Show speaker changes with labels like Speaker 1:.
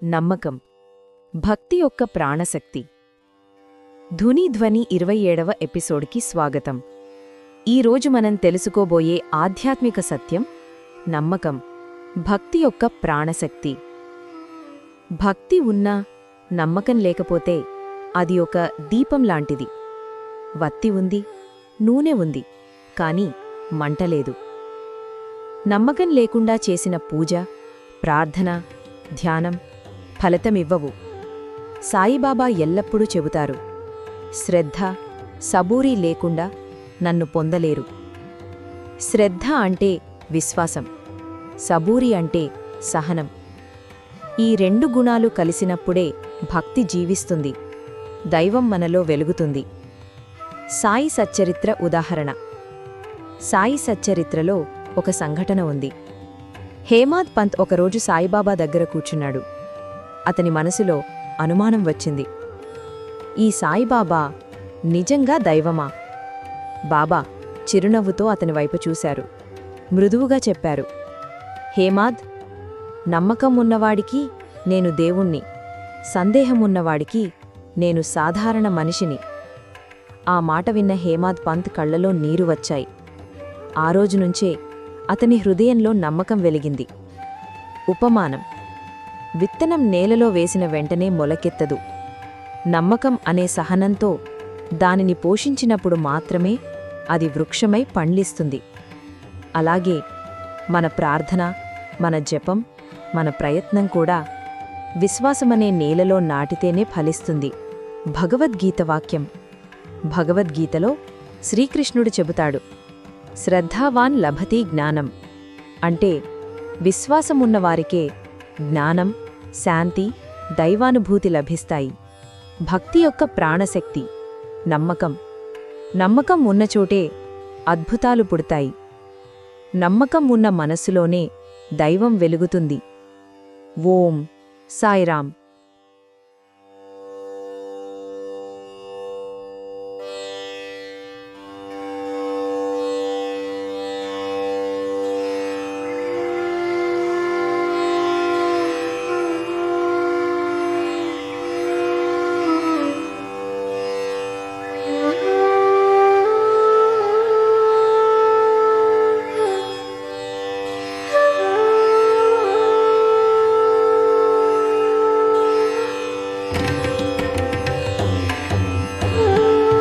Speaker 1: నమ్మకం భక్తి యొక్క ప్రాణశక్తి. ధుని 27వ ఎపిసోడ్కి స్వాగతం. ఈరోజు మనం తెలుసుకోబోయే ఆధ్యాత్మిక సత్యం నమ్మకం భక్తి యొక్క ప్రాణశక్తి. భక్తి ఉన్నా నమ్మకం లేకపోతే అది ఒక దీపం లాంటిది. వత్తి ఉంది, నూనె ఉంది, కాని మంటలేదు. నమ్మకం లేకుండా చేసిన పూజ, ప్రార్థన, ధ్యానం ఫలితమివ్వవు. సాయిబాబా ఎల్లప్పుడూ చెబుతారు, శ్రద్ధ, సబూరీ లేకుండా నన్ను పొందలేరు. శ్రద్ధ అంటే విశ్వాసం, సబూరీ అంటే సహనం. ఈ రెండు గుణాలు కలిసినప్పుడే భక్తి జీవిస్తుంది, దైవం మనలో వెలుగుతుంది. సాయి సచ్చరిత్ర ఉదాహరణ. సాయి సచ్చరిత్రలో ఒక సంఘటన ఉంది. హేమాద్ పంత్ ఒకరోజు సాయిబాబా దగ్గర కూర్చున్నాడు. అతని మనసులో అనుమానం వచ్చింది. ఈ సాయిబాబా నిజంగా దైవమా? బాబా చిరునవ్వుతో అతని వైపు చూశారు. మృదువుగా చెప్పారు, హేమాద్, నమ్మకం ఉన్నవాడికి నేను దేవుణ్ణి, సందేహమున్నవాడికి నేను సాధారణ మనిషిని. ఆ మాట విన్న హేమాద్ పంత్ కళ్లలో నీరు వచ్చాయి. ఆ రోజునుంచే అతని హృదయంలో నమ్మకం వెలిగింది. ఉపమానం: విత్తనం నేలలో వేసిన వెంటనే మొలకెత్తదు. నమ్మకం అనే సహనంతో దానిని పోషించినప్పుడు మాత్రమే అది వృక్షమై పండ్లిస్తుంది. అలాగే మన ప్రార్థన, మన జపం, మన ప్రయత్నం కూడా విశ్వాసమనే నేలలో నాటితేనే ఫలిస్తుంది. భగవద్గీత వాక్యం. భగవద్గీతలో శ్రీకృష్ణుడు చెబుతాడు, శ్రద్ధావాన్ లభతే జ్ఞానం. అంటే విశ్వాసమున్నవారికే జ్ఞానం, శాంతి, దైవానుభూతి లభిస్తాయి. భక్తి యొక్క ప్రాణశక్తి నమ్మకం. నమ్మకం ఉన్నచోటే అద్భుతాలు పుడతాయి. నమ్మకం ఉన్న మనస్సులోనే దైవం వెలుగుతుంది. ఓం సాయిరాం.